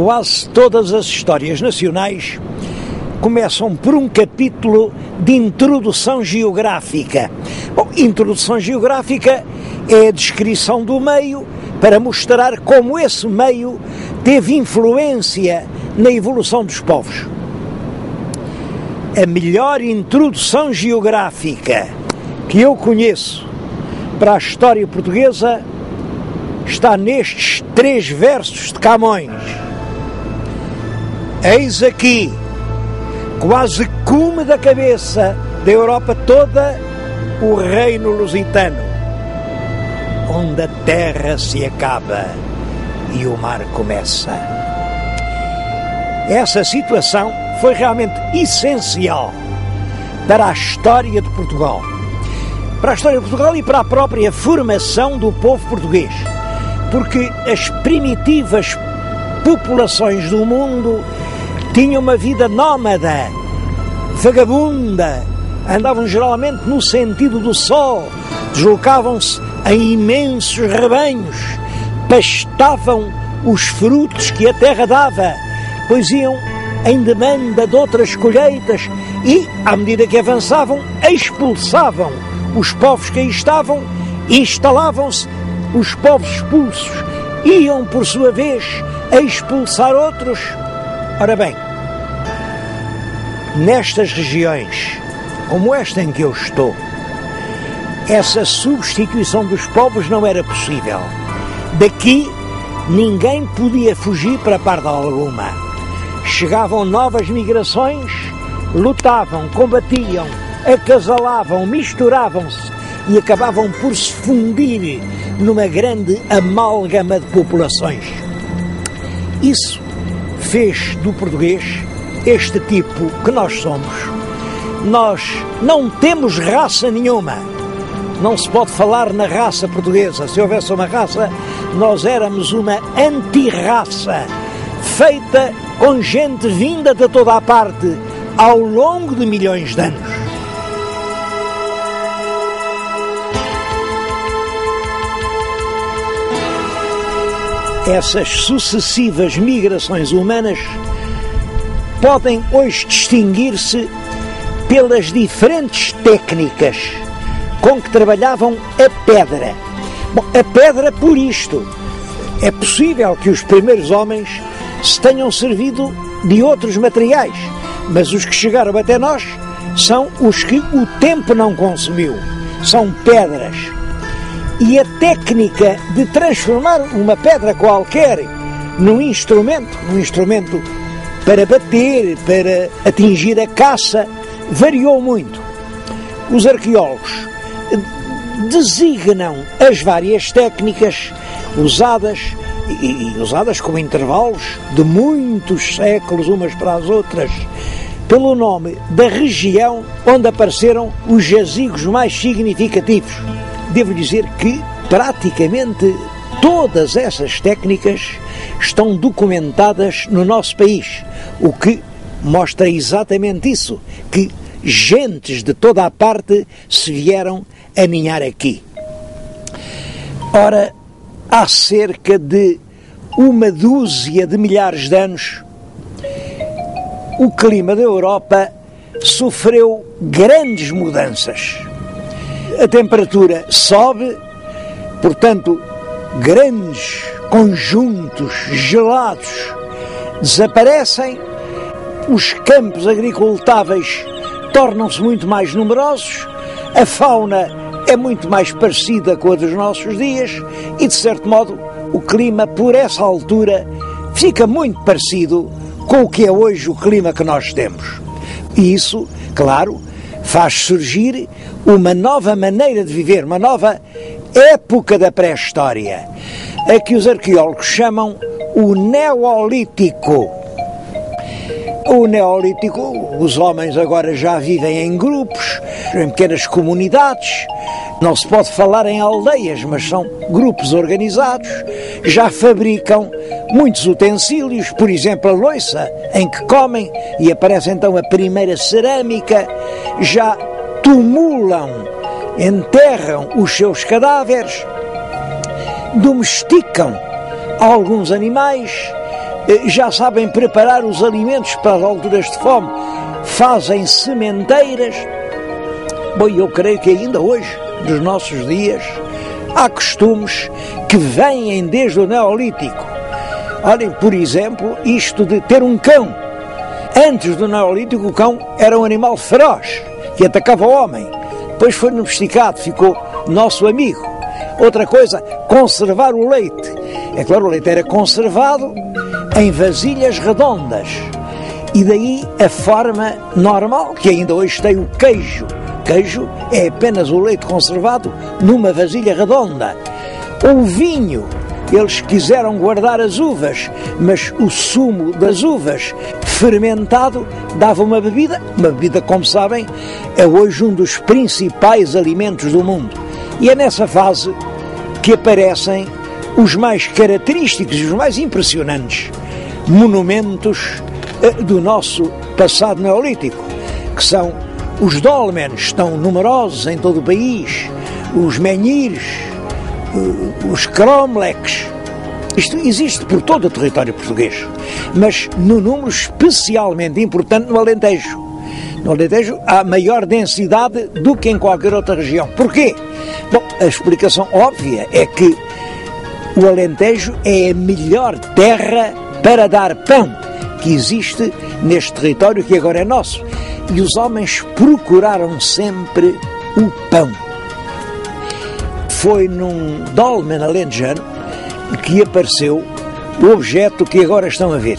Quase todas as histórias nacionais começam por um capítulo de introdução geográfica. Bom, introdução geográfica é a descrição do meio para mostrar como esse meio teve influência na evolução dos povos. A melhor introdução geográfica que eu conheço para a história portuguesa está nestes 3 versos de Camões. Eis aqui, quase cume da cabeça da Europa toda, o reino lusitano, onde a terra se acaba e o mar começa. Essa situação foi realmente essencial para a história de Portugal. Para a história de Portugal e para a própria formação do povo português. Porque as primitivas populações do mundo tinham uma vida nómada, vagabunda, andavam geralmente no sentido do sol, deslocavam-se em imensos rebanhos, pastavam os frutos que a terra dava, pois iam em demanda de outras colheitas e, à medida que avançavam, expulsavam os povos que aí estavam, instalavam-se os povos expulsos, iam por sua vez a expulsar outros. Ora bem, nestas regiões, como esta em que eu estou, essa substituição dos povos não era possível. Daqui ninguém podia fugir para parte alguma. Chegavam novas migrações, lutavam, combatiam, acasalavam, misturavam-se e acabavam por se fundir numa grande amálgama de populações. Isso fez do português este tipo que nós somos. Nós não temos raça nenhuma. Não se pode falar na raça portuguesa. Se houvesse uma raça, nós éramos uma antirraça, feita com gente vinda de toda a parte ao longo de milhões de anos. Essas sucessivas migrações humanas podem hoje distinguir-se pelas diferentes técnicas com que trabalhavam a pedra. Bom, a pedra por isto. É possível que os primeiros homens se tenham servido de outros materiais, mas os que chegaram até nós são os que o tempo não consumiu. São pedras. E a técnica de transformar uma pedra qualquer num instrumento para bater, para atingir a caça, variou muito. Os arqueólogos designam as várias técnicas usadas, e usadas com intervalos de muitos séculos umas para as outras, pelo nome da região onde apareceram os jazigos mais significativos. Devo dizer que praticamente todas essas técnicas estão documentadas no nosso país, o que mostra exatamente isso, que gentes de toda a parte se vieram aninhar aqui. Ora, há cerca de 1 de milhares de anos, o clima da Europa sofreu grandes mudanças. A temperatura sobe, portanto, grandes conjuntos gelados desaparecem, os campos agricultáveis tornam-se muito mais numerosos, a fauna é muito mais parecida com a dos nossos dias e, de certo modo, o clima, por essa altura, fica muito parecido com o que é hoje o clima que nós temos. E isso, claro, faz surgir uma nova maneira de viver, uma nova época da pré-história, a que os arqueólogos chamam o Neolítico. O Neolítico, os homens agora já vivem em grupos, em pequenas comunidades, não se pode falar em aldeias, mas são grupos organizados, já fabricam muitos utensílios, por exemplo a louça em que comem, e aparece então a primeira cerâmica, já tumulam, enterram os seus cadáveres, domesticam alguns animais, já sabem preparar os alimentos para as alturas de fome, fazem sementeiras. Bom, eu creio que ainda hoje, nos nossos dias, há costumes que vêm desde o Neolítico. Olhem, por exemplo, isto de ter um cão. Antes do Neolítico, o cão era um animal feroz, que atacava o homem. Depois foi domesticado, ficou nosso amigo. Outra coisa, conservar o leite. É claro, o leite era conservado em vasilhas redondas. E daí a forma normal, que ainda hoje tem o queijo. Queijo é apenas o leite conservado numa vasilha redonda. O vinho, eles quiseram guardar as uvas, mas o sumo das uvas fermentado dava uma bebida, como sabem, é hoje um dos principais alimentos do mundo. E é nessa fase que aparecem os mais característicos e os mais impressionantes monumentos do nosso passado neolítico, que são os dólmenes, estão numerosos em todo o país, os menhires, os cromlechs. Isto existe por todo o território português, mas no número especialmente importante no Alentejo. No Alentejo há maior densidade do que em qualquer outra região. Porquê? Bom, a explicação óbvia é que o Alentejo é a melhor terra para dar pão que existe neste território que agora é nosso. E os homens procuraram sempre o pão. Foi num dolmen alentejano que apareceu o objeto que agora estão a ver.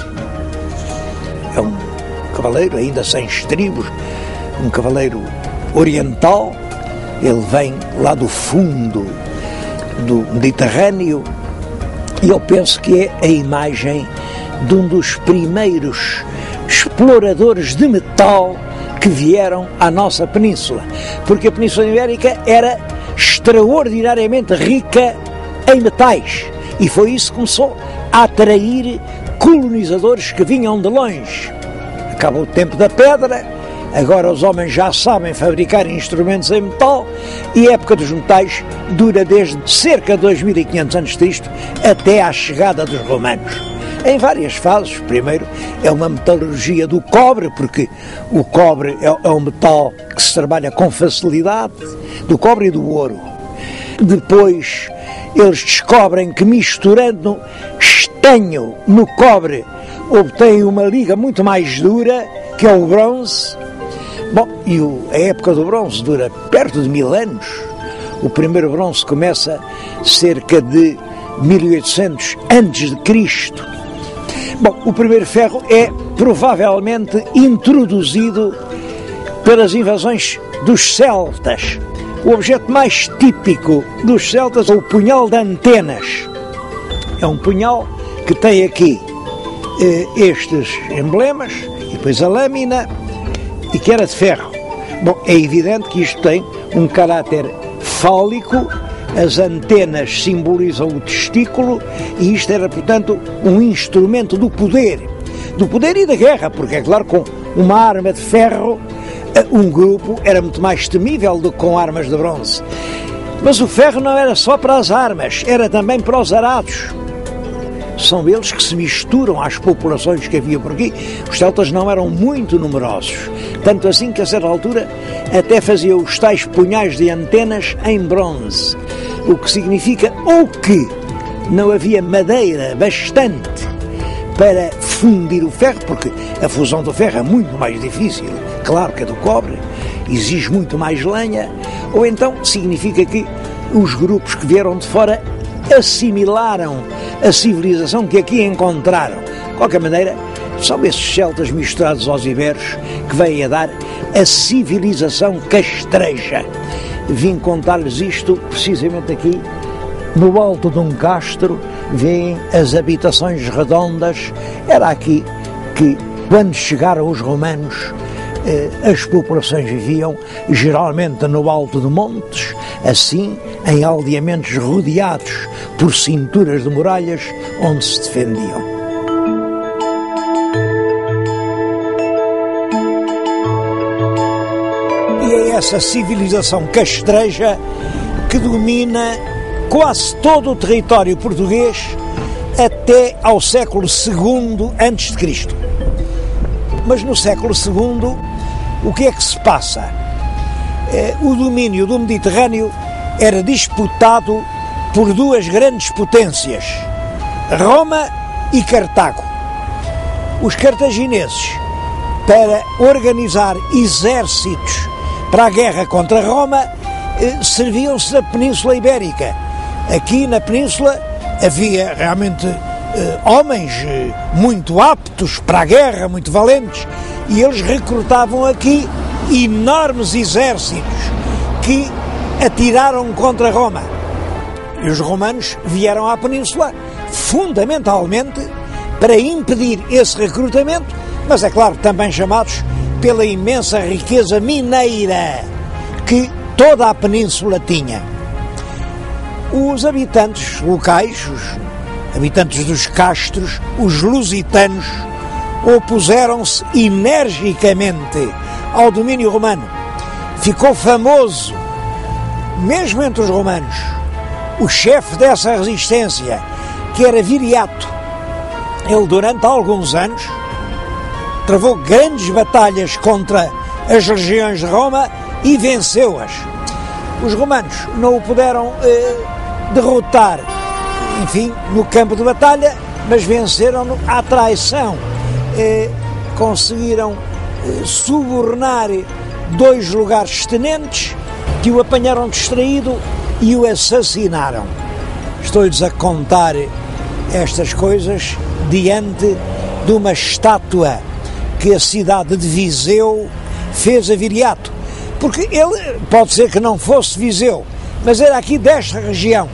É um cavaleiro ainda sem estribos, um cavaleiro oriental. Ele vem lá do fundo do Mediterrâneo e eu penso que é a imagem de um dos primeiros exploradores de metal que vieram à nossa península, porque a Península Ibérica era extraordinariamente rica em metais e foi isso que começou a atrair colonizadores que vinham de longe. Acabou o tempo da pedra, agora os homens já sabem fabricar instrumentos em metal e a época dos metais dura desde cerca de 2500 a.C. até à chegada dos romanos. Em várias fases. Primeiro é uma metalurgia do cobre, porque o cobre é um metal que se trabalha com facilidade, do cobre e do ouro. Depois eles descobrem que misturando estanho no cobre obtêm uma liga muito mais dura, que é o bronze. Bom, e a época do bronze dura perto de 1000 anos. O primeiro bronze começa cerca de 1800 a.C. Bom, o primeiro ferro é provavelmente introduzido pelas invasões dos celtas. O objeto mais típico dos celtas é o punhal de antenas. É um punhal que tem aqui estes emblemas e depois a lâmina e que era de ferro. Bom, é evidente que isto tem um caráter fálico. As antenas simbolizam o testículo e isto era, portanto, um instrumento do poder e da guerra, porque é claro, com uma arma de ferro, um grupo era muito mais temível do que com armas de bronze. Mas o ferro não era só para as armas, era também para os arados. São eles que se misturam às populações que havia por aqui. Os celtas não eram muito numerosos, tanto assim que a certa altura até faziam os tais punhais de antenas em bronze, o que significa ou que não havia madeira bastante para fundir o ferro, porque a fusão do ferro é muito mais difícil, claro que a do cobre, exige muito mais lenha, ou então significa que os grupos que vieram de fora assimilaram a civilização que aqui encontraram. De qualquer maneira, são esses celtas misturados aos iberos que vêm a dar a civilização castreja. Vim contar-lhes isto precisamente aqui, no alto de um castro, vêem as habitações redondas. Era aqui que, quando chegaram os romanos, as populações viviam geralmente no alto de montes, assim, em aldeamentos rodeados por cinturas de muralhas onde se defendiam. E é essa civilização castreja que domina quase todo o território português até ao século II a.C. Mas no século II, o que é que se passa? O domínio do Mediterrâneo era disputado por duas grandes potências, Roma e Cartago. Os cartagineses, para organizar exércitos para a guerra contra Roma, serviam-se da Península Ibérica. Aqui na Península havia realmente homens muito aptos para a guerra, muito valentes, e eles recrutavam aqui enormes exércitos que atiraram contra Roma. E os romanos vieram à Península fundamentalmente para impedir esse recrutamento, mas é claro, também chamados pela imensa riqueza mineira que toda a Península tinha. Os habitantes locais, os habitantes dos castros, os lusitanos, opuseram-se energicamente ao domínio romano. Ficou famoso, mesmo entre os romanos, o chefe dessa resistência, que era Viriato. Ele, durante alguns anos, travou grandes batalhas contra as legiões de Roma e venceu-as. Os romanos não o puderam derrotar, enfim, no campo de batalha, mas venceram-no à traição. Conseguiram subornar dois lugares tenentes que o apanharam distraído e o assassinaram. Estou-lhes a contar estas coisas diante de uma estátua que a cidade de Viseu fez a Viriato, porque ele pode ser que não fosse Viseu, mas era aqui desta região,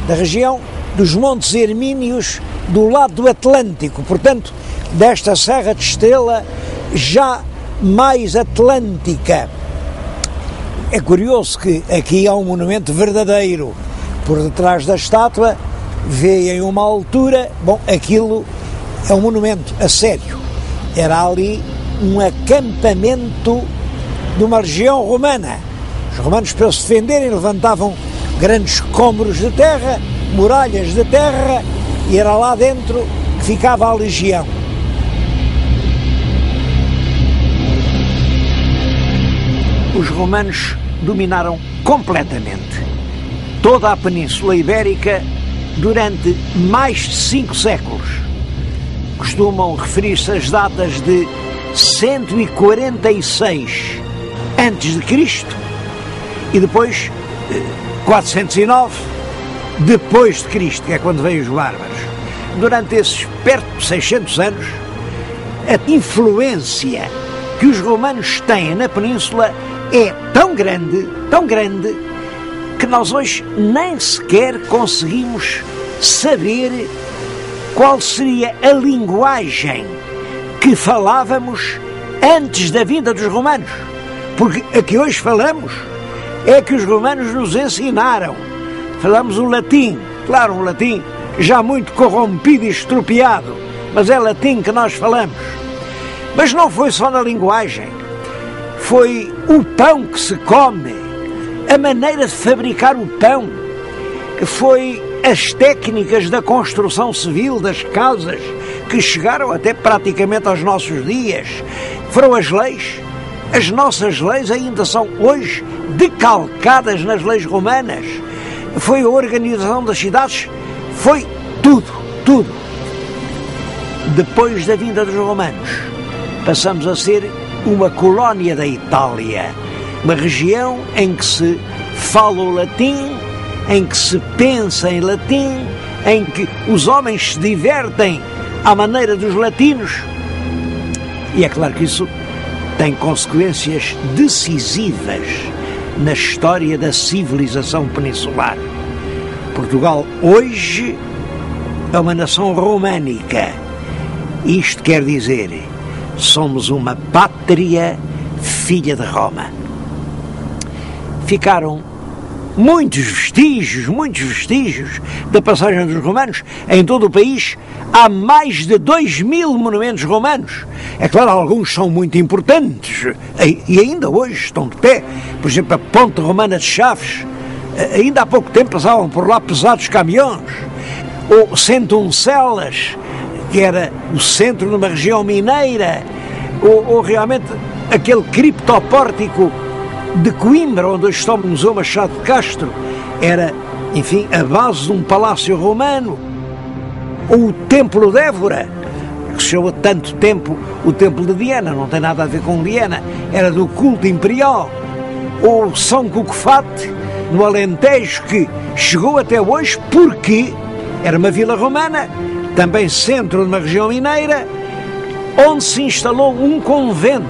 da região dos Montes Hermínios, do lado do Atlântico, portanto, desta Serra de Estrela já mais atlântica. É curioso que aqui há um monumento verdadeiro por detrás da estátua, vê em uma altura, bom, aquilo é um monumento a sério. Era ali um acampamento de uma legião romana. Os romanos, para se defenderem, levantavam grandes cômoros de terra, muralhas de terra, e era lá dentro que ficava a legião. Os romanos dominaram completamente toda a Península Ibérica durante mais de 5 séculos. Costumam referir-se às datas de 146 a.C. e depois 409 depois de Cristo, que é quando veio os bárbaros. Durante esses perto de 600 anos, a influência que os romanos têm na Península é tão grande, que nós hoje nem sequer conseguimos saber qual seria a linguagem que falávamos antes da vinda dos romanos. Porque a que hoje falamos é que os romanos nos ensinaram. Falamos o latim, claro, um latim já muito corrompido e estropiado, mas é latim que nós falamos. Mas não foi só na linguagem, foi o pão que se come, a maneira de fabricar o pão, foi as técnicas da construção civil das casas que chegaram até praticamente aos nossos dias, foram as leis. As nossas leis ainda são hoje decalcadas nas leis romanas. Foi a organização das cidades, foi tudo. Depois da vinda dos romanos, passamos a ser uma colónia da Itália, uma região em que se fala o latim, em que se pensa em latim, em que os homens se divertem à maneira dos latinos. E é claro que isso tem consequências decisivas na história da civilização peninsular. Portugal hoje é uma nação românica. Isto quer dizer, somos uma pátria filha de Roma. Ficaram muitos vestígios da passagem dos romanos em todo o país. Há mais de 2.000 monumentos romanos. É claro, alguns são muito importantes e ainda hoje estão de pé. Por exemplo, a Ponte Romana de Chaves, ainda há pouco tempo passavam por lá pesados caminhões. ou Centuncelas, que era o centro de uma região mineira, ou realmente aquele criptopórtico de Coimbra, onde hoje está o Museu Machado de Castro, era, enfim, a base de um palácio romano, ou o Templo de Évora, que se chama tanto tempo o Templo de Diana, não tem nada a ver com Diana, era do culto imperial, ou São Cucufate, no Alentejo, que chegou até hoje porque era uma vila romana, também centro de uma região mineira, onde se instalou um convento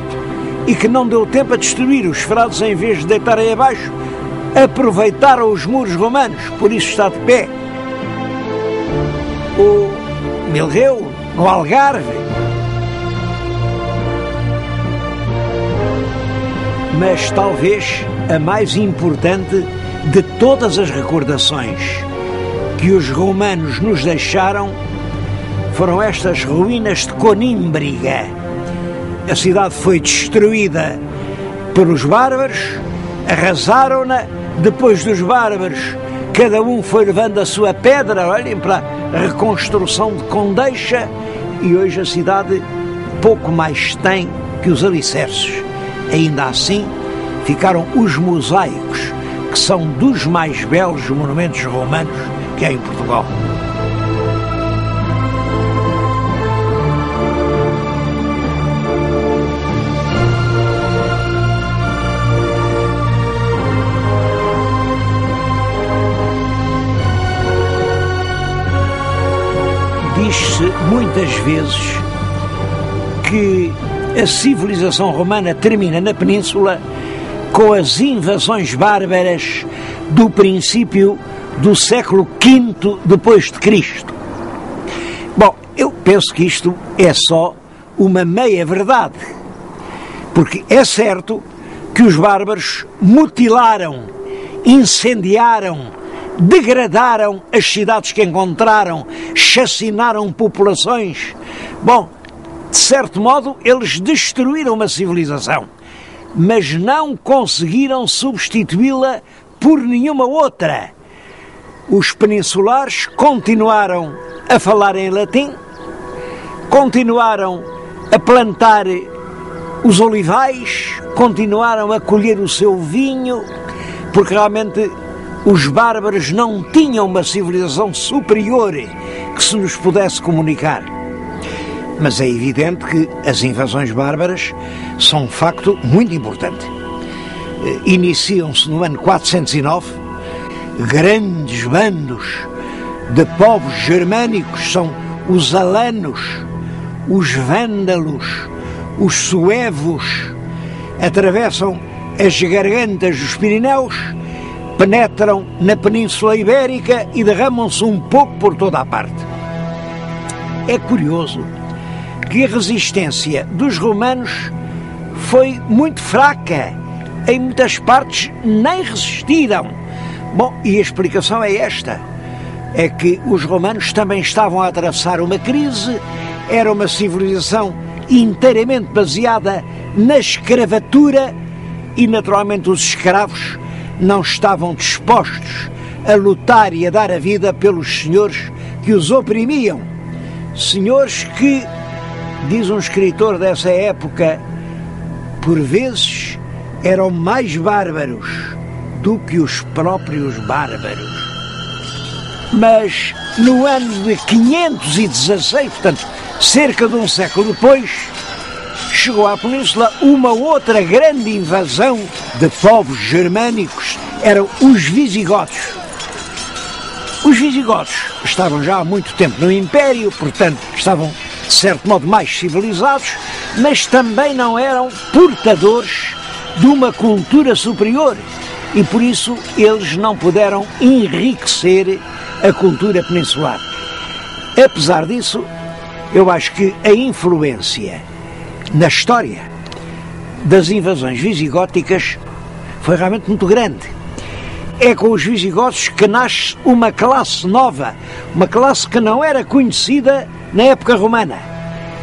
e que não deu tempo a destruir. Os frades, em vez de deitarem abaixo, aproveitaram os muros romanos, por isso está de pé. O Milreu, no Algarve. Mas talvez a mais importante de todas as recordações que os romanos nos deixaram foram estas ruínas de Conímbriga. A cidade foi destruída pelos bárbaros, arrasaram-na, depois dos bárbaros cada um foi levando a sua pedra, olhem para a reconstrução de Condeixa, e hoje a cidade pouco mais tem que os alicerces. Ainda assim ficaram os mosaicos, que são dos mais belos monumentos romanos que há em Portugal. Diz-se muitas vezes que a civilização romana termina na Península com as invasões bárbaras do princípio do século V depois de Cristo. Bom, eu penso que isto é só uma meia-verdade, porque é certo que os bárbaros mutilaram, incendiaram, degradaram as cidades que encontraram, chacinaram populações. Bom, de certo modo, eles destruíram uma civilização, mas não conseguiram substituí-la por nenhuma outra. Os peninsulares continuaram a falar em latim, continuaram a plantar os olivais, continuaram a colher o seu vinho, porque realmente os bárbaros não tinham uma civilização superior que se nos pudesse comunicar. Mas é evidente que as invasões bárbaras são um facto muito importante. Iniciam-se no ano 409, grandes bandos de povos germânicos, são os alanos, os vândalos, os suevos, atravessam as gargantas dos Pirineus, penetram na Península Ibérica e derramam-se um pouco por toda a parte. É curioso que a resistência dos romanos foi muito fraca. Em muitas partes nem resistiram. Bom, e a explicação é esta. É que os romanos também estavam a atravessar uma crise, era uma civilização inteiramente baseada na escravatura e, naturalmente, os escravos não estavam dispostos a lutar e a dar a vida pelos senhores que os oprimiam. Senhores que, diz um escritor dessa época, por vezes eram mais bárbaros do que os próprios bárbaros. Mas no ano de 516, portanto, cerca de um século depois, chegou à Península uma outra grande invasão de povos germânicos, eram os visigodos. Os visigodos estavam já há muito tempo no Império, portanto, estavam, de certo modo, mais civilizados, mas também não eram portadores de uma cultura superior e, por isso, eles não puderam enriquecer a cultura peninsular. Apesar disso, eu acho que a influência na história das invasões visigóticas foi realmente muito grande. É com os visigodos que nasce uma classe nova, uma classe que não era conhecida na época romana,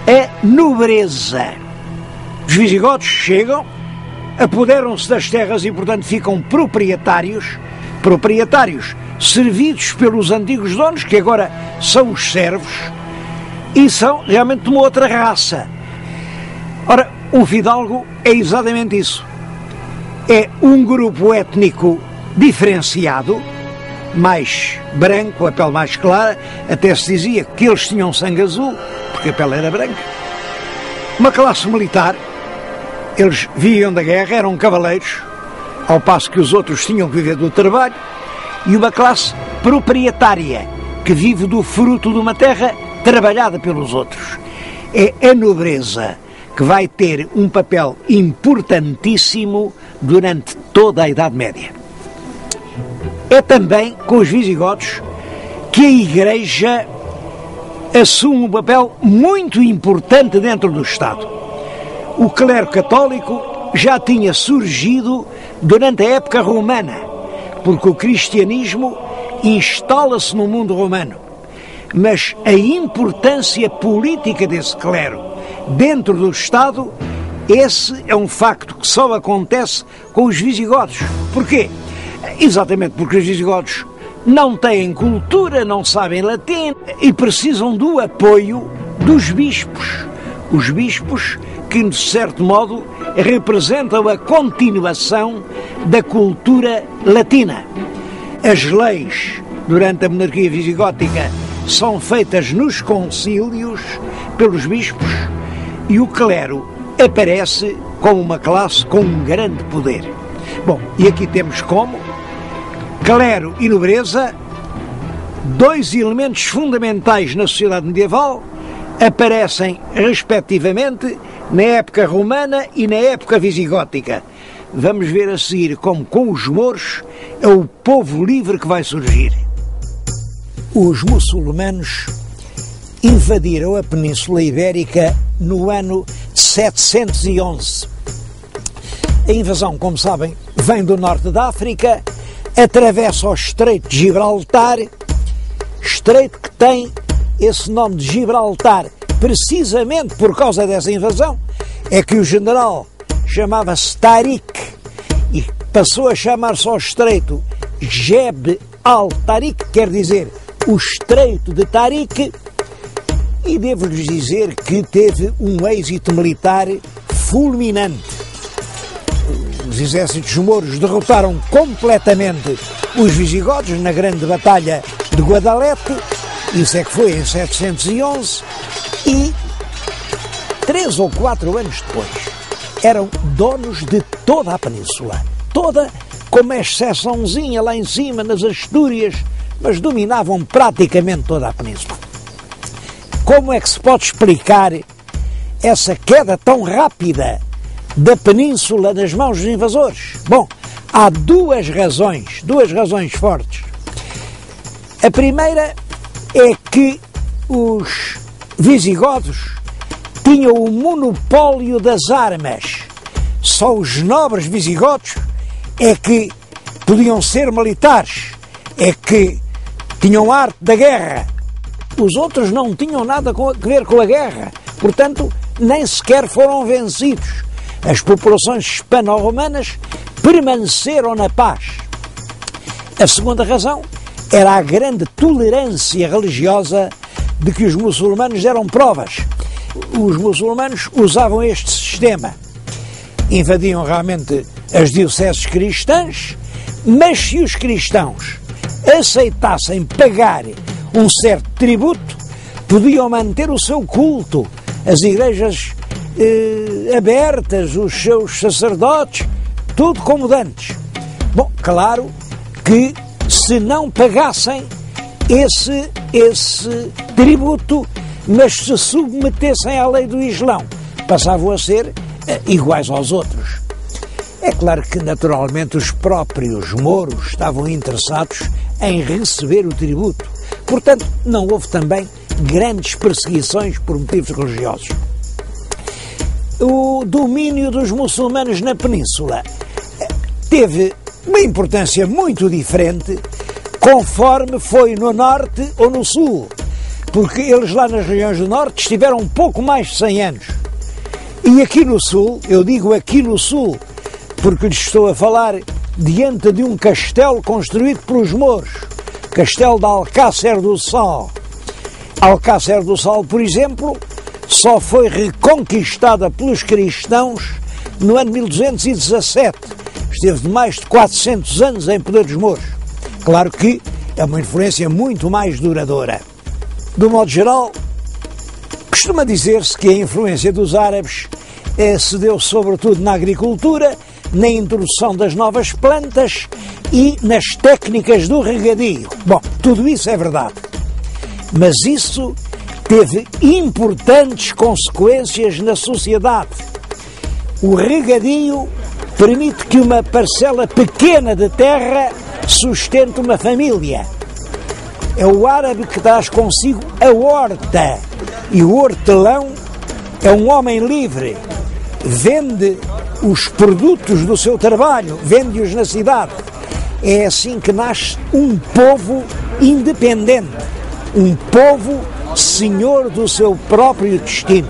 a nobreza. Os visigodos chegam, apoderam-se das terras e, portanto, ficam proprietários proprietários servidos pelos antigos donos, que agora são os servos, e são realmente de uma outra raça. Ora, o fidalgo é exatamente isso. É um grupo étnico diferenciado, mais branco, a pele mais clara, até se dizia que eles tinham sangue azul, porque a pele era branca. Uma classe militar, eles vinham da guerra, eram cavaleiros, ao passo que os outros tinham que viver do trabalho, e uma classe proprietária, que vive do fruto de uma terra trabalhada pelos outros. É a nobreza que vai ter um papel importantíssimo durante toda a Idade Média. É também com os visigodos que a Igreja assume um papel muito importante dentro do Estado. O clero católico já tinha surgido durante a época romana, porque o cristianismo instala-se no mundo romano. Mas a importância política desse clero dentro do Estado, esse é um facto que só acontece com os visigodos. Porquê? Exatamente porque os visigodos não têm cultura, não sabem latim e precisam do apoio dos bispos. Os bispos que, de certo modo, representam a continuação da cultura latina. As leis, durante a monarquia visigótica, são feitas nos concílios pelos bispos e o clero aparece como uma classe com um grande poder. Bom, e aqui temos como clero e nobreza, dois elementos fundamentais na sociedade medieval, aparecem respectivamente na época romana e na época visigótica. Vamos ver a seguir como com os mouros é o povo livre que vai surgir. Os muçulmanos invadiram a Península Ibérica no ano 711. A invasão, como sabem, vem do norte da África, atravessa o Estreito de Gibraltar, estreito que tem esse nome de Gibraltar precisamente por causa dessa invasão, é que o general chamava-se Tariq e passou a chamar-se ao estreito Jebel al-Tariq, quer dizer, o Estreito de Tariq, e devo-lhes dizer que teve um êxito militar fulminante. Os exércitos mouros derrotaram completamente os visigodos na grande batalha de Guadalete, isso é que foi em 711, e 3 ou 4 anos depois eram donos de toda a península, toda, com uma exceçãozinha lá em cima nas Astúrias, mas dominavam praticamente toda a península. Como é que se pode explicar essa queda tão rápida da península nas mãos dos invasores? Bom, há duas razões fortes. A primeira é que os visigodos tinham o monopólio das armas. Só os nobres visigodos é que podiam ser militares, é que tinham arte da guerra. Os outros não tinham nada a ver com a guerra, portanto, nem sequer foram vencidos. As populações hispano-romanas permaneceram na paz. A segunda razão era a grande tolerância religiosa de que os muçulmanos deram provas. Os muçulmanos usavam este sistema. Invadiam realmente as dioceses cristãs, mas se os cristãos aceitassem pagar um certo tributo, podiam manter o seu culto, as igrejas abertas, os seus sacerdotes, tudo como dantes. Bom, claro que se não pagassem esse tributo, mas se submetessem à lei do Islão, passavam a ser iguais aos outros. É claro que, naturalmente, os próprios mouros estavam interessados em receber o tributo. Portanto, não houve também grandes perseguições por motivos religiosos. O domínio dos muçulmanos na península teve uma importância muito diferente conforme foi no norte ou no sul, porque eles lá nas regiões do norte estiveram um pouco mais de 100 anos. E aqui no sul, eu digo aqui no sul, porque lhes estou a falar diante de um castelo construído pelos mouros, castelo de Alcácer do Sal. Alcácer do Sal, por exemplo, só foi reconquistada pelos cristãos no ano 1217. Esteve de mais de 400 anos em poder dos mouros. Claro que é uma influência muito mais duradoura. Do modo geral, costuma dizer-se que a influência dos árabes se deu sobretudo na agricultura, na introdução das novas plantas e nas técnicas do regadio. Bom, tudo isso é verdade. Mas isso teve importantes consequências na sociedade. O regadio permite que uma parcela pequena de terra sustente uma família. É o árabe que traz consigo a horta. E o hortelão é um homem livre. Vende os produtos do seu trabalho, vende-os na cidade. É assim que nasce um povo independente, um povo senhor do seu próprio destino.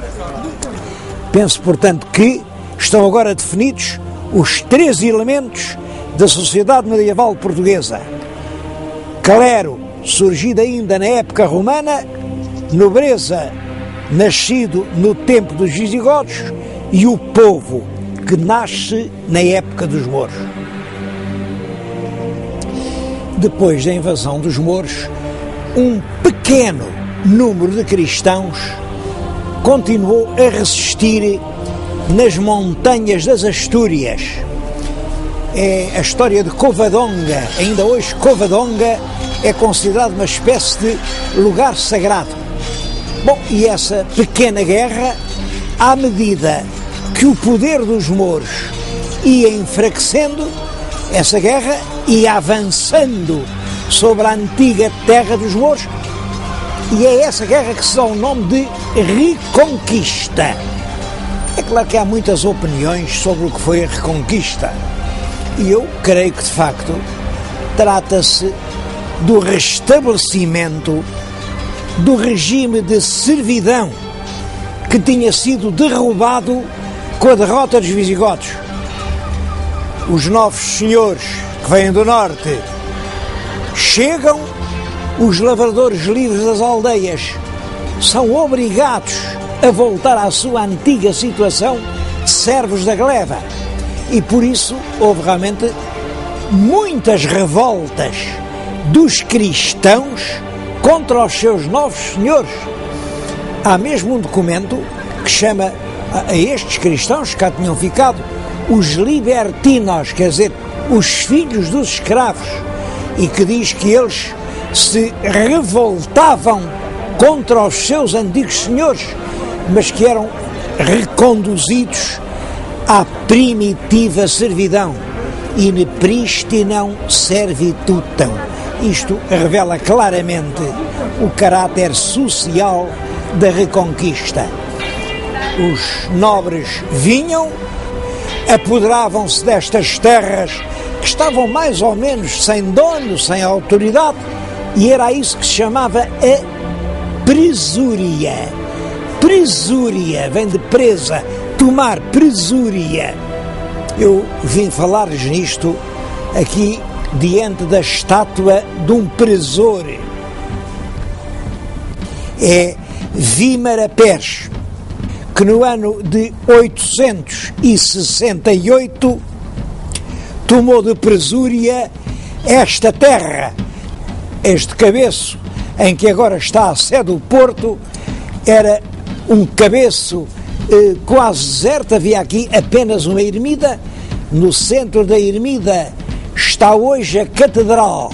Penso, portanto, que estão agora definidos os 3 elementos da sociedade medieval portuguesa. Clero, surgido ainda na época romana, nobreza, nascido no tempo dos visigodos, e o povo, que nasce na época dos mouros. Depois da invasão dos mouros, um pequeno número de cristãos continuou a resistir nas montanhas das Astúrias. É a história de Covadonga. Ainda hoje Covadonga é considerado uma espécie de lugar sagrado. Bom, e essa pequena guerra, à medida que o poder dos mouros ia enfraquecendo, essa guerra ia avançando sobre a antiga terra dos mouros, e é essa guerra que se dá o nome de Reconquista. É claro que há muitas opiniões sobre o que foi a Reconquista, e eu creio que, de facto, trata-se do restabelecimento do regime de servidão que tinha sido derrubado com a derrota dos visigodos. Os novos senhores que vêm do norte chegam, os lavradores livres das aldeias são obrigados a voltar à sua antiga situação de servos da gleba, e por isso houve realmente muitas revoltas dos cristãos contra os seus novos senhores. Há mesmo um documento que chama a estes cristãos que cá tinham ficado os libertinos, quer dizer, os filhos dos escravos, e que diz que eles se revoltavam contra os seus antigos senhores, mas que eram reconduzidos à primitiva servidão, in pristinam servitutem. Isto revela claramente o caráter social da Reconquista. Os nobres vinham, apoderavam-se destas terras que estavam mais ou menos sem dono, sem autoridade, e era isso que se chamava a presúria. Presúria vem de presa, tomar presúria. Eu vim falar-lhes nisto aqui diante da estátua de um presor. É Vímara Pérez, que no ano de 868 tomou de presúria esta terra. Este cabeço, em que agora está a sede do Porto, era um cabeço quase deserto. Havia aqui apenas uma ermida. No centro da ermida está hoje a catedral.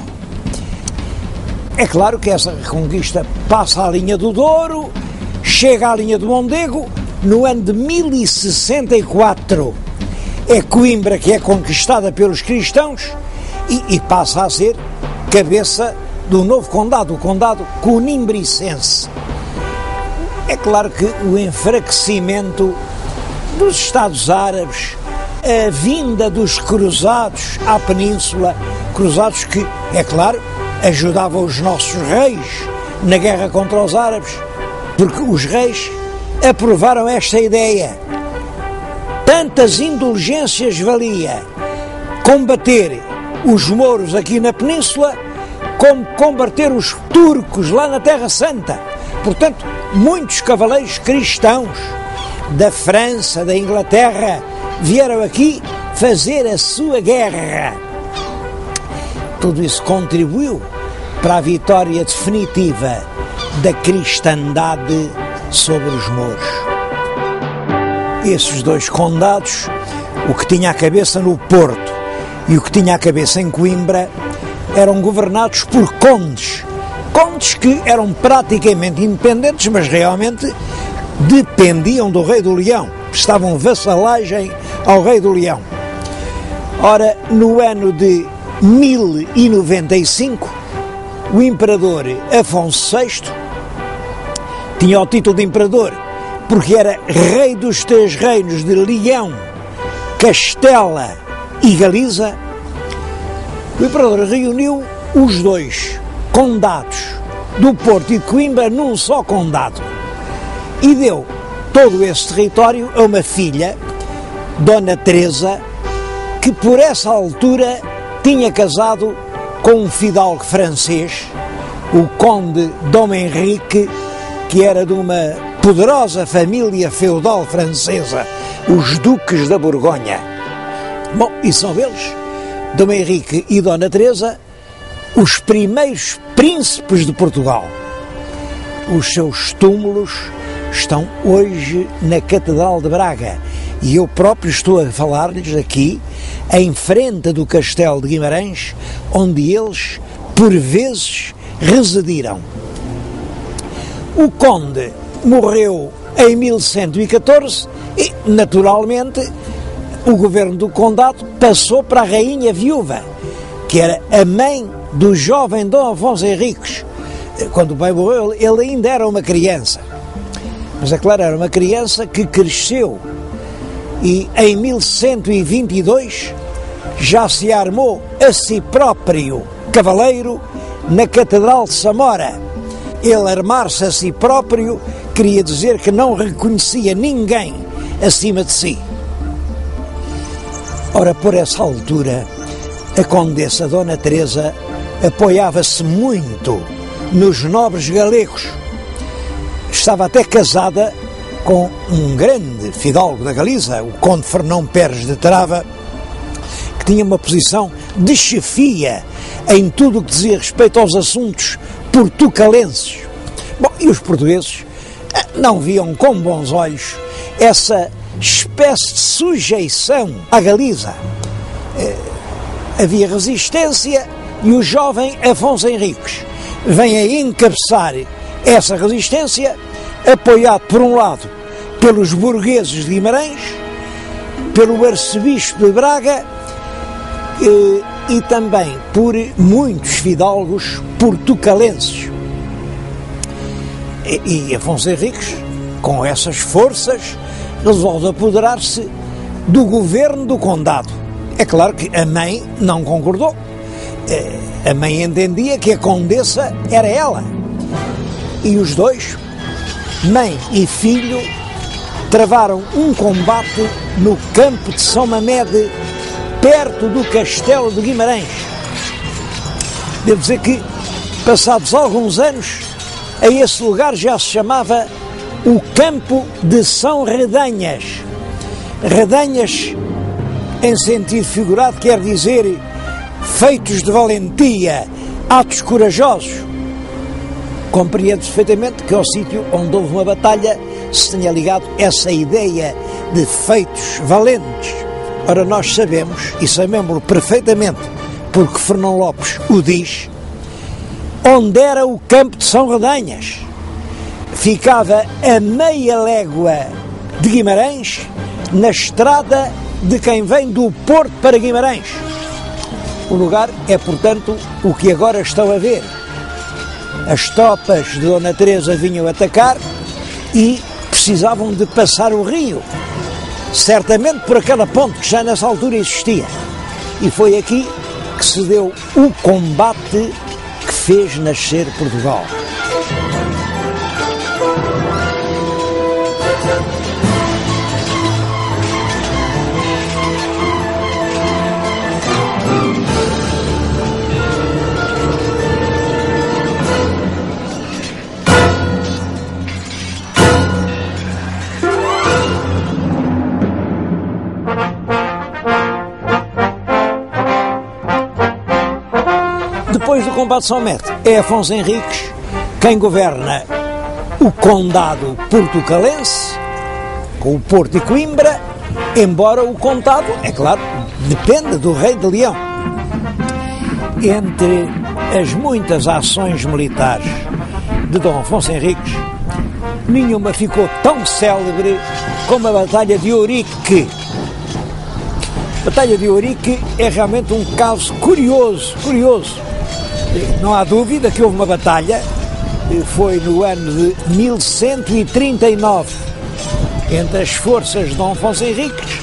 É claro que essa reconquista passa à linha do Douro, chega à linha do Mondego no ano de 1064. É Coimbra que é conquistada pelos cristãos e passa a ser cabeça do novo condado, o condado conimbricense. É claro que o enfraquecimento dos Estados Árabes, a vinda dos cruzados à península, cruzados que, é claro, ajudavam os nossos reis na guerra contra os árabes, porque os reis aprovaram esta ideia. Tantas indulgências valia combater os mouros aqui na península, como combater os turcos lá na Terra Santa. Portanto, muitos cavaleiros cristãos da França, da Inglaterra, vieram aqui fazer a sua guerra. Tudo isso contribuiu para a vitória definitiva da cristandade sobre os mouros. Esses dois condados, o que tinha a cabeça no Porto e o que tinha a cabeça em Coimbra, eram governados por condes. Condes que eram praticamente independentes, mas realmente dependiam do rei do Leão, prestavam vassalagem ao rei do Leão. Ora, no ano de 1095, o imperador Afonso VI tinha o título de imperador porque era rei dos 3 reinos de Leão, Castela e Galiza. O imperador reuniu os 2 condados do Porto e de Coimbra num só condado e deu todo esse território a uma filha, Dona Teresa, que por essa altura tinha casado com um fidalgo francês, o conde Dom Henrique, que era de uma poderosa família feudal francesa, os duques da Borgonha. Bom, e são eles, Dom Henrique e Dona Teresa, os primeiros príncipes de Portugal. Os seus túmulos estão hoje na Catedral de Braga e eu próprio estou a falar-lhes aqui em frente do Castelo de Guimarães, onde eles por vezes residiram. O conde morreu em 1114 e, naturalmente, o governo do condado passou para a rainha viúva, que era a mãe do jovem Dom Afonso Henriques. Quando o pai morreu, ele ainda era uma criança. Mas, é claro, era uma criança que cresceu e, em 1122, já se armou a si próprio cavaleiro na Catedral de Samora. Ele armar-se a si próprio queria dizer que não reconhecia ninguém acima de si. Ora, por essa altura, a condessa Dona Teresa apoiava-se muito nos nobres galegos. Estava até casada com um grande fidalgo da Galiza, o conde Fernão Pérez de Trava, que tinha uma posição de chefia em tudo o que dizia respeito aos assuntos portucalenses. Bom, e os portugueses não viam com bons olhos essa espécie de sujeição à Galiza. Havia resistência e o jovem Afonso Henriques vem a encabeçar essa resistência, apoiado por um lado pelos burgueses de Guimarães, pelo arcebispo de Braga e também por muitos fidalgos portucalenses. E Afonso Henriques, com essas forças, resolve apoderar-se do governo do condado. É claro que a mãe não concordou. A mãe entendia que a condessa era ela. E os dois, mãe e filho, travaram um combate no campo de São Mamede, perto do Castelo de Guimarães. Devo dizer que, passados alguns anos, a esse lugar já se chamava o Campo de São Redanhas. Redanhas, em sentido figurado, quer dizer feitos de valentia, atos corajosos. Compreendo perfeitamente que ao sítio onde houve uma batalha se tenha ligado essa ideia de feitos valentes. Ora, nós sabemos, e sabemos perfeitamente, porque Fernão Lopes o diz, onde era o Campo de São Redanhas. Ficava a meia légua de Guimarães, na estrada de quem vem do Porto para Guimarães. O lugar é, portanto, o que agora estão a ver. As tropas de Dona Teresa vinham atacar e precisavam de passar o rio, certamente por aquela ponte que já nessa altura existia. E foi aqui que se deu o combate que fez nascer Portugal. Depois do combate de São Método, é Afonso Henriques quem governa o condado portucalense, com o Porto e Coimbra, embora o condado, é claro, dependa do rei de Leão. Entre as muitas ações militares de Dom Afonso Henriques, nenhuma ficou tão célebre como a Batalha de Ourique. A Batalha de Ourique é realmente um caso curioso. Não há dúvida que houve uma batalha, foi no ano de 1139, entre as forças de Dom Afonso Henriques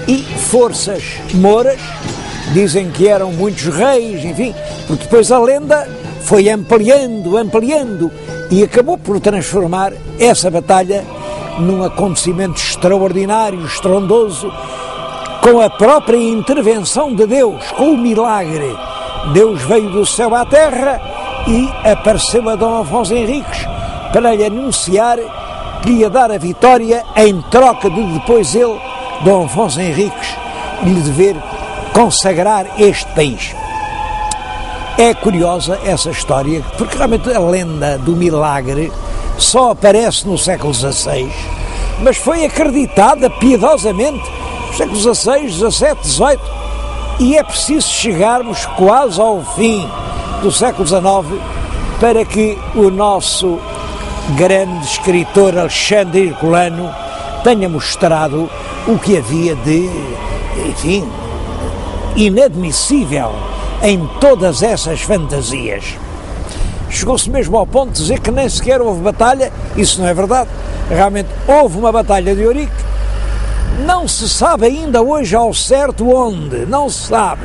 e forças mouras. Dizem que eram muitos reis, enfim, porque depois a lenda foi ampliando e acabou por transformar essa batalha num acontecimento extraordinário, estrondoso, com a própria intervenção de Deus, com o milagre. Deus veio do céu à terra e apareceu a Dom Afonso Henriques para lhe anunciar que ia dar a vitória em troca de depois ele, Dom Afonso Henriques, lhe dever consagrar este país. É curiosa essa história, porque realmente a lenda do milagre só aparece no século XVI, mas foi acreditada piedosamente no século XVI, XVII, XVIII, e é preciso chegarmos quase ao fim do século XIX para que o nosso grande escritor Alexandre Herculano tenha mostrado o que havia de, enfim, inadmissível em todas essas fantasias. Chegou-se mesmo ao ponto de dizer que nem sequer houve batalha. Isso não é verdade. Realmente houve uma batalha de Ourique. Não se sabe ainda hoje ao certo onde, não se sabe.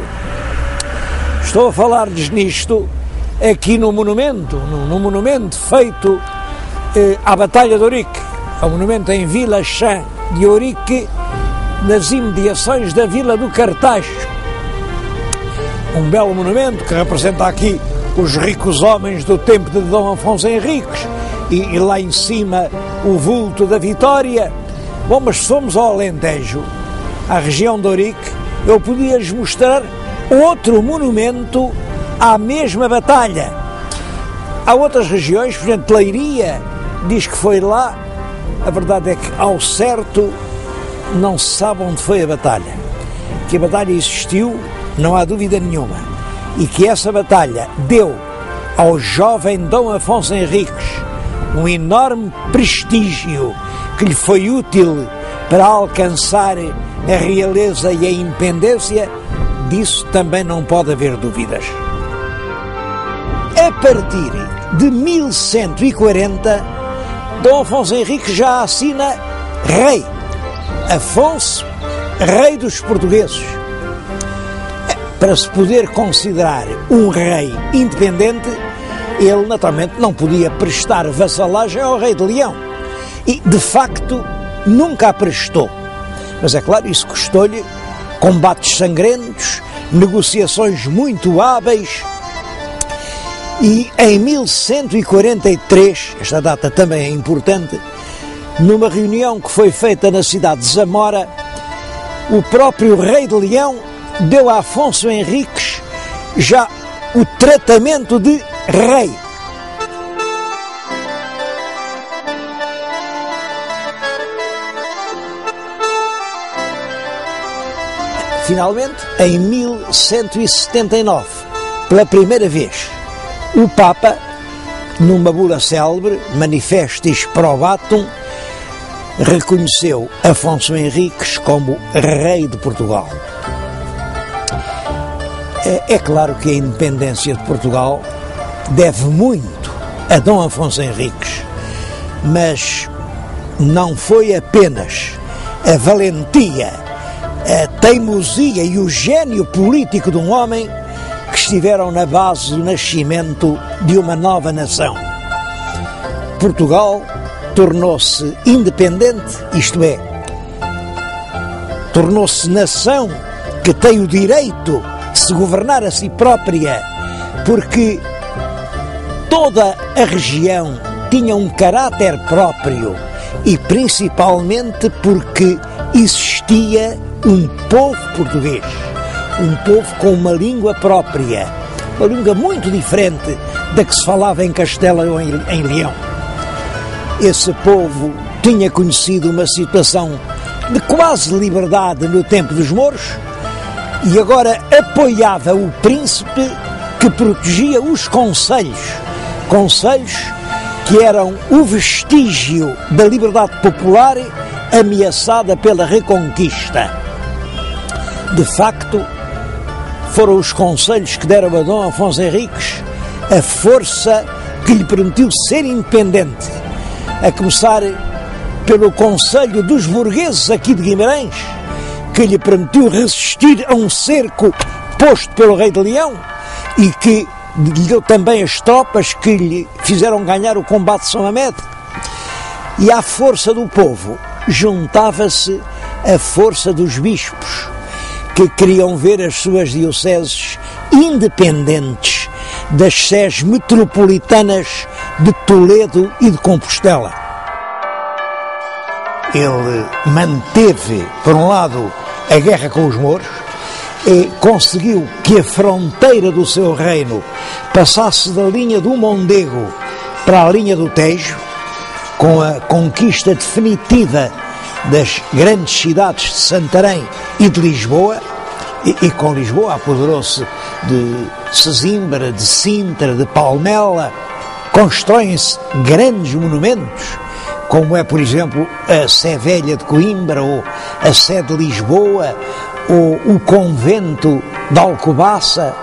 Estou a falar-lhes nisto aqui no monumento feito à Batalha de Ourique, é um monumento em Vila Chã de Ourique, nas imediações da Vila do Cartacho. Um belo monumento que representa aqui os ricos homens do tempo de Dom Afonso Henriques e lá em cima o vulto da Vitória. Bom, mas se somos ao Alentejo, à região de Ourique, eu podia-lhes mostrar outro monumento à mesma batalha. Há outras regiões, por exemplo, Leiria diz que foi lá. A verdade é que, ao certo, não se sabe onde foi a batalha. Que a batalha existiu, não há dúvida nenhuma, e que essa batalha deu ao jovem Dom Afonso Henriques um enorme prestígio que lhe foi útil para alcançar a realeza e a independência, disso também não pode haver dúvidas. A partir de 1140, Dom Afonso Henriques já assina rei. Afonso, rei dos portugueses. Para se poder considerar um rei independente, ele naturalmente não podia prestar vassalagem ao rei de Leão. E, de facto, nunca a prestou. Mas é claro, isso custou-lhe combates sangrentos, negociações muito hábeis. E em 1143, esta data também é importante, numa reunião que foi feita na cidade de Zamora, o próprio rei de Leão deu a Afonso Henriques já o tratamento de rei. Finalmente, em 1179, pela primeira vez, o Papa, numa bula célebre, Manifestis Probatum, reconheceu Afonso Henriques como rei de Portugal. É claro que a independência de Portugal deve muito a Dom Afonso Henriques, mas não foi apenas a valentia, a teimosia e o gênio político de um homem que estiveram na base do nascimento de uma nova nação. Portugal tornou-se independente, isto é, tornou-se nação que tem o direito de se governar a si própria, porque toda a região tinha um caráter próprio e principalmente porque existia um povo português, um povo com uma língua própria, uma língua muito diferente da que se falava em Castela ou em Leão. Esse povo tinha conhecido uma situação de quase liberdade no tempo dos mouros e agora apoiava o príncipe que protegia os concelhos que eram o vestígio da liberdade popular ameaçada pela Reconquista. De facto, foram os concelhos que deram a Dom Afonso Henriques a força que lhe permitiu ser independente, a começar pelo Conselho dos Burgueses aqui de Guimarães, que lhe permitiu resistir a um cerco posto pelo rei de Leão e que lhe deu também as tropas que lhe fizeram ganhar o combate de São Mamede. E à força do povo juntava-se a força dos bispos, que queriam ver as suas dioceses independentes das sés metropolitanas de Toledo e de Compostela. Ele manteve, por um lado, a guerra com os mouros e conseguiu que a fronteira do seu reino passasse da linha do Mondego para a linha do Tejo, com a conquista definitiva das grandes cidades de Santarém e de Lisboa, e com Lisboa apoderou-se de Sesimbra, de Sintra, de Palmela. Constroem-se grandes monumentos, como é, por exemplo, a Sé Velha de Coimbra, ou a Sé de Lisboa, ou o convento de Alcobaça.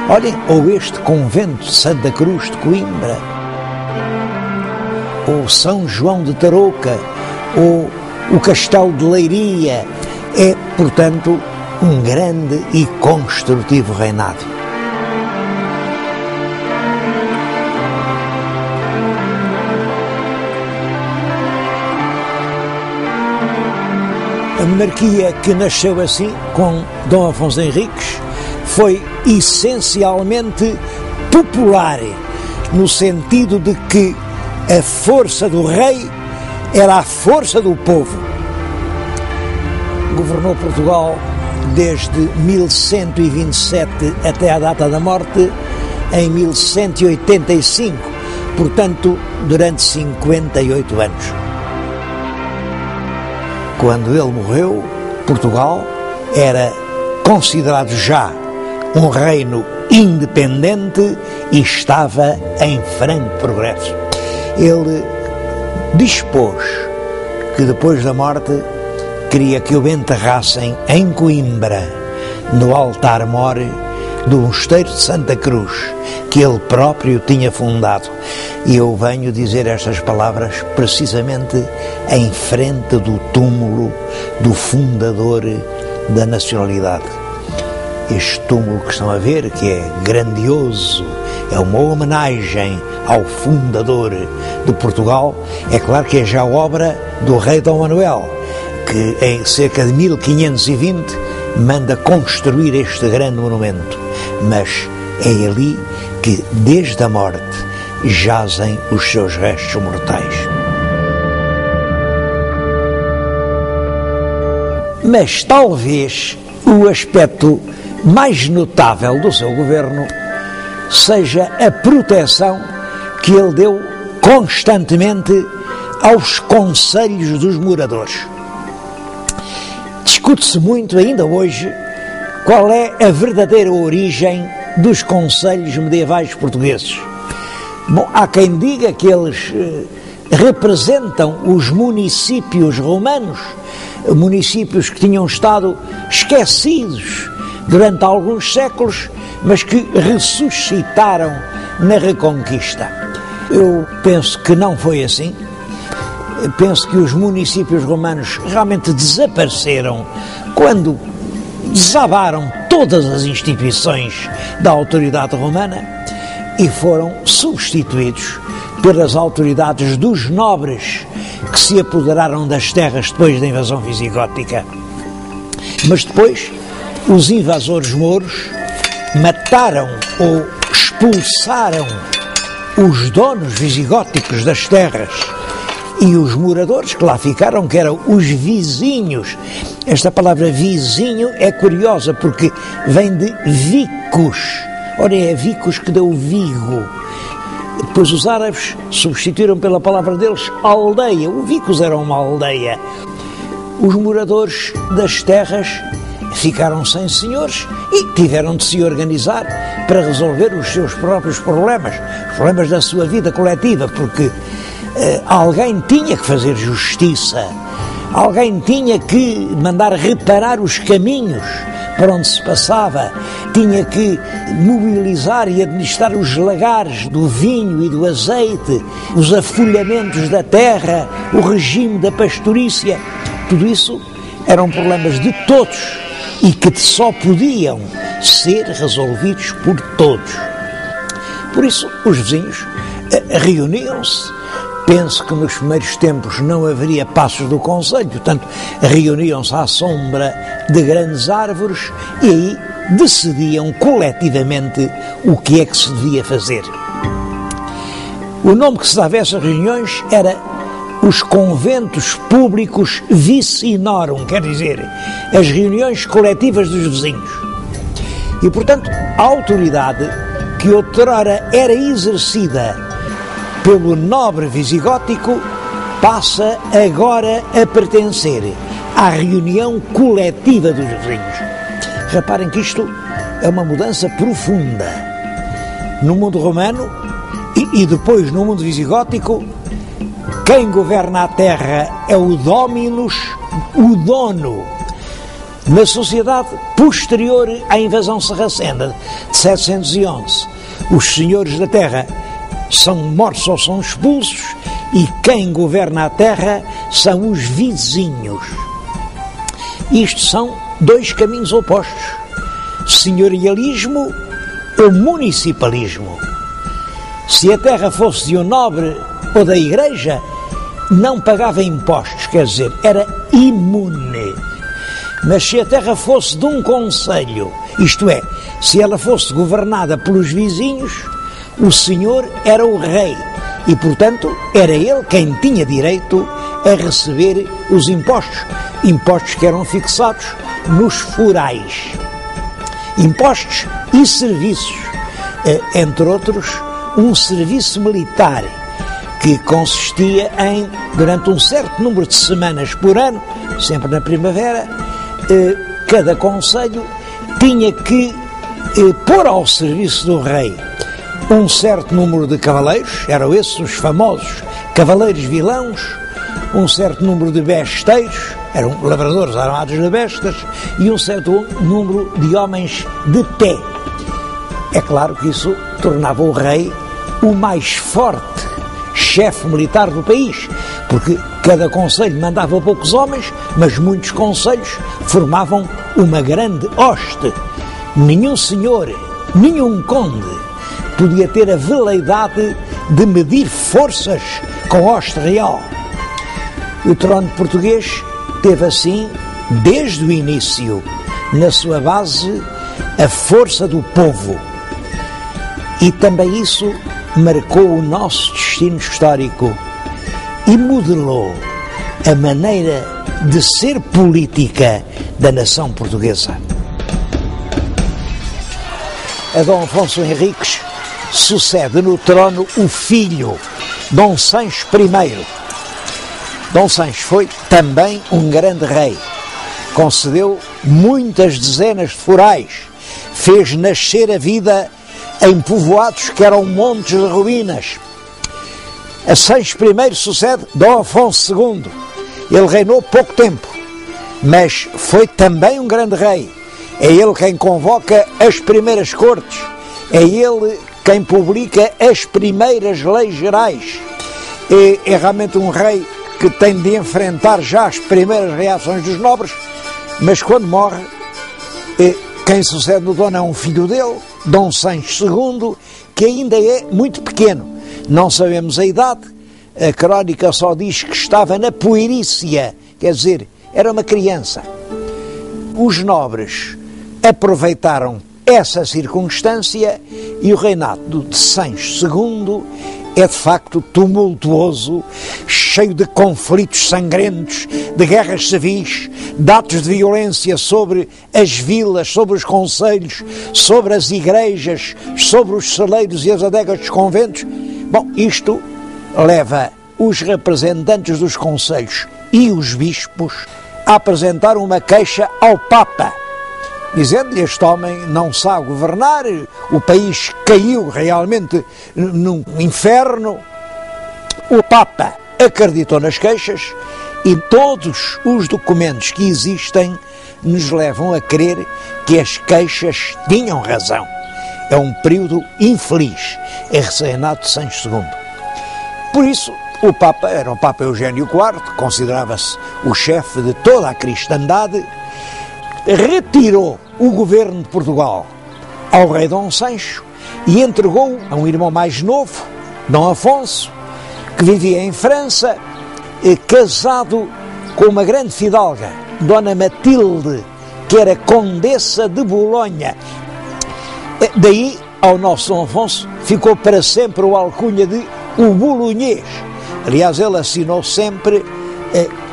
Olhem, ou este convento de Santa Cruz de Coimbra, ou São João de Tarouca, ou o Castelo de Leiria. É, portanto, um grande e construtivo reinado. A monarquia que nasceu assim, com Dom Afonso Henriques, foi essencialmente popular, no sentido de que a força do rei era a força do povo. Governou Portugal desde 1127 até à data da morte, em 1185, portanto, durante 58 anos. Quando ele morreu, Portugal era considerado já um reino independente e estava em franco progresso. Ele dispôs que depois da morte queria que o enterrassem em Coimbra, no altar-mor do Mosteiro de Santa Cruz, que ele próprio tinha fundado. E eu venho dizer estas palavras precisamente em frente do túmulo do fundador da nacionalidade. Este túmulo que estão a ver, que é grandioso, é uma homenagem ao fundador de Portugal. É claro que é já obra do rei Dom Manuel, que em cerca de 1520 manda construir este grande monumento, mas é ali que desde a morte jazem os seus restos mortais. Mas talvez o aspecto mais notável do seu governo seja a proteção que ele deu constantemente aos concelhos dos moradores. Discute-se muito ainda hoje qual é a verdadeira origem dos concelhos medievais portugueses. Bom, há quem diga que eles representam os municípios romanos, municípios que tinham estado esquecidos durante alguns séculos, mas que ressuscitaram na Reconquista. Eu penso que não foi assim. Penso que os municípios romanos realmente desapareceram quando desabaram todas as instituições da autoridade romana e foram substituídos pelas autoridades dos nobres que se apoderaram das terras depois da invasão visigótica. Mas depois, os invasores mouros mataram ou expulsaram os donos visigóticos das terras e os moradores que lá ficaram, que eram os vizinhos. Esta palavra vizinho é curiosa porque vem de vicus. Ora, é vicus que deu Vigo. Depois os árabes substituíram pela palavra deles aldeia. O vicus era uma aldeia. Os moradores das terras ficaram sem senhores e tiveram de se organizar para resolver os seus próprios problemas, os problemas da sua vida coletiva, porque alguém tinha que fazer justiça, alguém tinha que mandar reparar os caminhos para onde se passava, tinha que mobilizar e administrar os lagares do vinho e do azeite, os afolhamentos da terra, o regime da pastorícia. Tudo isso eram problemas de todos e que só podiam ser resolvidos por todos. Por isso, os vizinhos reuniam-se. Penso que nos primeiros tempos não haveria passos do concelho, portanto, reuniam-se à sombra de grandes árvores e aí decidiam coletivamente o que é que se devia fazer. O nome que se dava a essas reuniões era os conventos públicos vicinorum, quer dizer, as reuniões coletivas dos vizinhos. E, portanto, a autoridade que outrora era exercida pelo nobre visigótico passa agora a pertencer à reunião coletiva dos vizinhos. Reparem que isto é uma mudança profunda. No mundo romano e depois no mundo visigótico, quem governa a terra é o dominus, o dono. Na sociedade posterior à invasão sarracena de 711, os senhores da terra são mortos ou são expulsos e quem governa a terra são os vizinhos. Isto são dois caminhos opostos: senhorialismo ou municipalismo. Se a terra fosse de um nobre ou da igreja, não pagava impostos, quer dizer, era imune. Mas se a terra fosse de um concelho, isto é, se ela fosse governada pelos vizinhos, o senhor era o rei e, portanto, era ele quem tinha direito a receber os impostos. Impostos que eram fixados nos forais. Impostos e serviços, entre outros, um serviço militar que consistia em, durante um certo número de semanas por ano, sempre na primavera, cada concelho tinha que pôr ao serviço do rei um certo número de cavaleiros, eram esses os famosos cavaleiros vilãos, um certo número de besteiros, eram lavradores armados de bestas, e um certo número de homens de pé. É claro que isso tornava o rei o mais forte chefe militar do país, porque cada concelho mandava poucos homens, mas muitos concelhos formavam uma grande hoste. Nenhum senhor, nenhum conde podia ter a veleidade de medir forças com hoste real. O trono português teve assim, desde o início, na sua base, a força do povo. E também isso marcou o nosso destino histórico e modelou a maneira de ser política da nação portuguesa. A Dom Afonso Henriques sucede no trono o filho, Dom Sancho I. Dom Sancho foi também um grande rei. Concedeu muitas dezenas de forais, fez nascer a vida em povoados que eram montes de ruínas. A Sancho I sucede Dom Afonso II. Ele reinou pouco tempo, mas foi também um grande rei. É ele quem convoca as primeiras cortes, é ele quem publica as primeiras leis gerais. É realmente um rei que tem de enfrentar já as primeiras reações dos nobres, mas quando morre, quem sucede no dono é um filho dele, Dom Sancho II, que ainda é muito pequeno. Não sabemos a idade, a crónica só diz que estava na puerícia, quer dizer, era uma criança. Os nobres aproveitaram essa circunstância e o reinado de Sancho II é de facto tumultuoso, cheio de conflitos sangrentos, de guerras civis, de atos de violência sobre as vilas, sobre os concelhos, sobre as igrejas, sobre os celeiros e as adegas dos conventos. Bom, isto leva os representantes dos concelhos e os bispos a apresentar uma queixa ao Papa, dizendo-lhe: este homem não sabe governar, o país caiu realmente num inferno. O Papa acreditou nas queixas e todos os documentos que existem nos levam a crer que as queixas tinham razão. É um período infeliz, é reinado de Sancho II. Por isso, o Papa era o Papa Eugênio IV, considerava-se o chefe de toda a cristandade, retirou o governo de Portugal ao rei Dom Sancho e entregou-o a um irmão mais novo, Dom Afonso, que vivia em França, casado com uma grande fidalga, Dona Matilde, que era condessa de Bolonha. Daí, ao nosso Dom Afonso, ficou para sempre o alcunha de o Bolonhês. Aliás, ele assinou sempre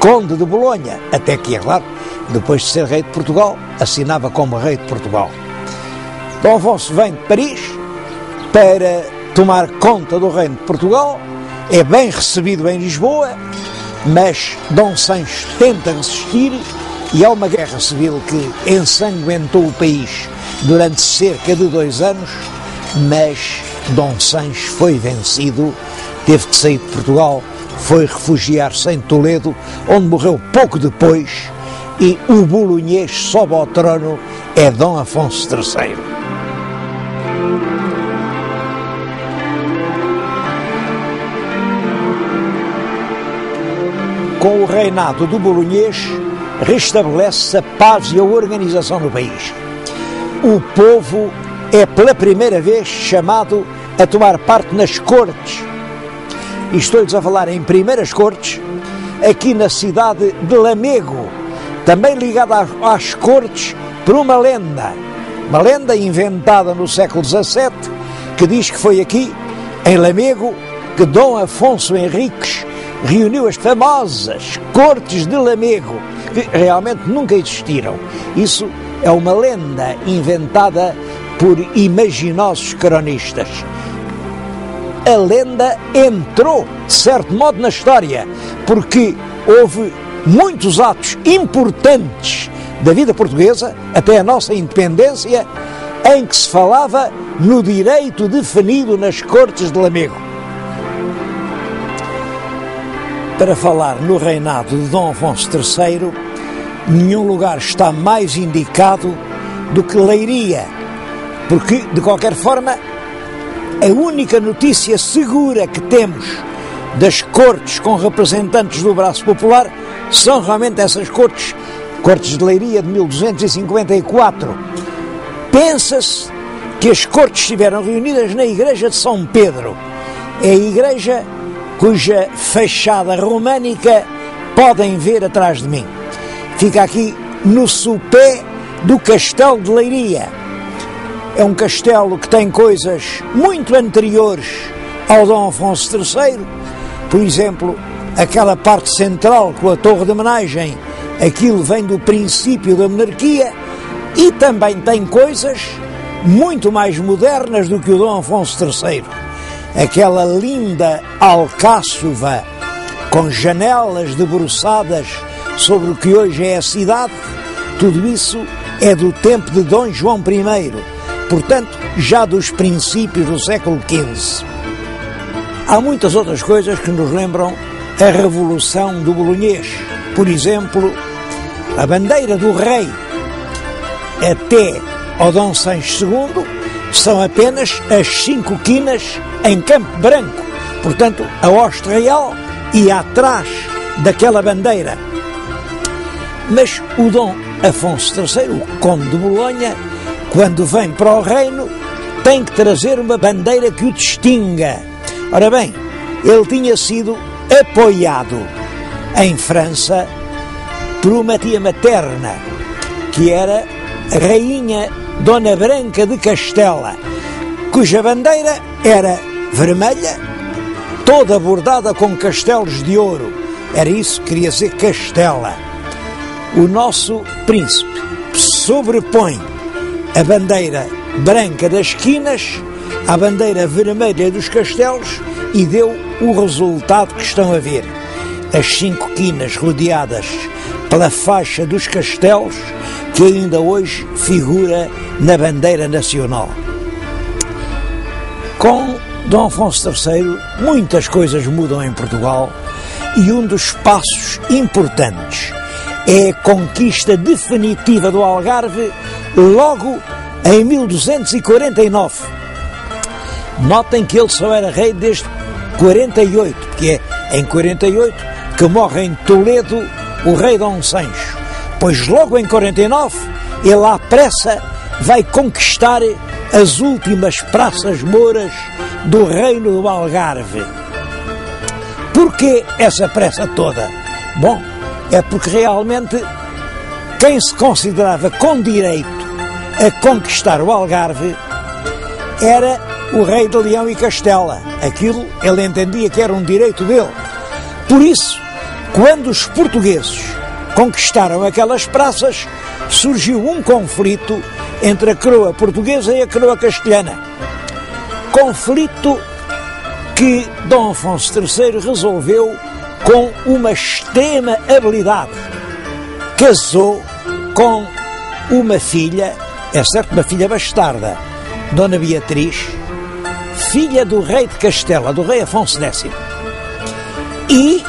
Conde de Bolonha, até que, é claro, depois de ser rei de Portugal, assinava como rei de Portugal. Dom Afonso vem de Paris para tomar conta do reino de Portugal, é bem recebido em Lisboa, mas Dom Sancho tenta resistir e há uma guerra civil que ensanguentou o país durante cerca de 2 anos, mas Dom Sancho foi vencido, teve que sair de Portugal, foi refugiar-se em Toledo, onde morreu pouco depois, e o bolonhês sobe ao trono, é Dom Afonso III. Com o reinado do bolonhês, restabelece-se a paz e a organização no país. O povo é pela primeira vez chamado a tomar parte nas cortes. E estou-lhes a falar em primeiras cortes, aqui na cidade de Lamego, também ligada às cortes por uma lenda inventada no século XVII, que diz que foi aqui, em Lamego, que Dom Afonso Henriques reuniu as famosas cortes de Lamego, que realmente nunca existiram. Isso é uma lenda inventada por imaginosos cronistas. A lenda entrou, de certo modo, na história, porque houve muitos atos importantes da vida portuguesa, até a nossa independência, em que se falava no direito definido nas cortes de Lamego. Para falar no reinado de Dom Afonso III, nenhum lugar está mais indicado do que Leiria, porque, de qualquer forma, a única notícia segura que temos das cortes com representantes do braço popular são realmente essas cortes de Leiria de 1254. Pensa-se que as cortes estiveram reunidas na igreja de São Pedro. É a igreja cuja fachada românica podem ver atrás de mim. Fica aqui no sopé do Castelo de Leiria. É um castelo que tem coisas muito anteriores ao Dom Afonso III. Por exemplo, aquela parte central com a torre de homenagem, aquilo vem do princípio da monarquia, e também tem coisas muito mais modernas do que o Dom Afonso III. Aquela linda alcáçova com janelas debruçadas sobre o que hoje é a cidade, tudo isso é do tempo de Dom João I, portanto, já dos princípios do século XV. Há muitas outras coisas que nos lembram a Revolução do Bolonhês. Por exemplo, a bandeira do rei até ao Dom Sancho II são apenas as 5 quinas em Campo Branco. Portanto, a hoste real ia atrás daquela bandeira. Mas o Dom Afonso III, o Conde de Bolonha, quando vem para o reino, tem que trazer uma bandeira que o distinga. Ora bem, ele tinha sido apoiado em França por uma tia materna, que era a Rainha Dona Branca de Castela, cuja bandeira era vermelha toda bordada com castelos de ouro. Era isso que queria dizer Castela. O nosso príncipe sobrepõe a bandeira branca das esquinas à bandeira vermelha dos castelos e deu o resultado que estão a ver. As 5 quinas rodeadas pela faixa dos castelos que ainda hoje figura na bandeira nacional. Com Dom Afonso III, muitas coisas mudam em Portugal e um dos passos importantes é a conquista definitiva do Algarve logo em 1249. Notem que ele só era rei desde 48, porque é em 48 que morre em Toledo o rei Dom Sancho. Pois logo em 49 ele à pressa vai conquistar as últimas praças mouras do reino do Algarve. Porquê essa pressa toda? Bom, é porque realmente quem se considerava com direito a conquistar o Algarve era o rei de Leão e Castela. Aquilo ele entendia que era um direito dele. Por isso, quando os portugueses conquistaram aquelas praças, surgiu um conflito entre a coroa portuguesa e a coroa castelhana. Conflito que Dom Afonso III resolveu com uma extrema habilidade. Casou com uma filha, é certo, uma filha bastarda, Dona Beatriz, filha do rei de Castela, do rei Afonso X. E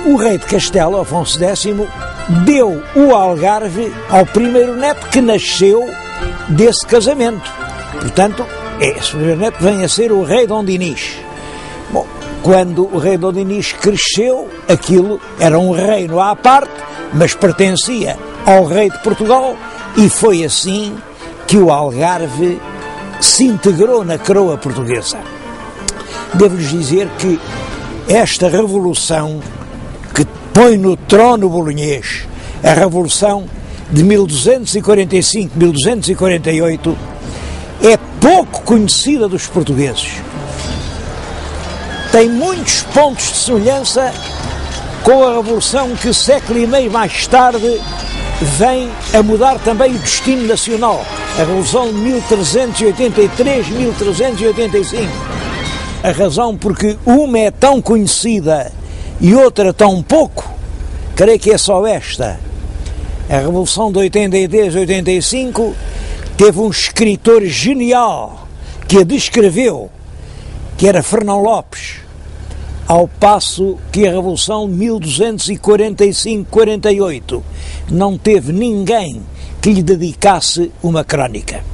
o rei de Castela, Afonso X, deu o Algarve ao primeiro neto que nasceu desse casamento. Portanto, esse primeiro neto vem a ser o rei Dom Dinis. Bom, quando o rei Dom Dinis cresceu, aquilo era um reino à parte, mas pertencia ao rei de Portugal, e foi assim que o Algarve se integrou na coroa portuguesa. Devo-lhes dizer que esta revolução que põe no trono bolonhês, a revolução de 1245-1248, é pouco conhecida dos portugueses. Tem muitos pontos de semelhança com a revolução que século e meio mais tarde vem a mudar também o destino nacional, a revolução de 1383-1385. A razão porque uma é tão conhecida e outra tão pouco, creio que é só esta. A revolução de 83-85 teve um escritor genial que a descreveu, que era Fernão Lopes, ao passo que a revolução de 1245-48 não teve ninguém que lhe dedicasse uma crónica.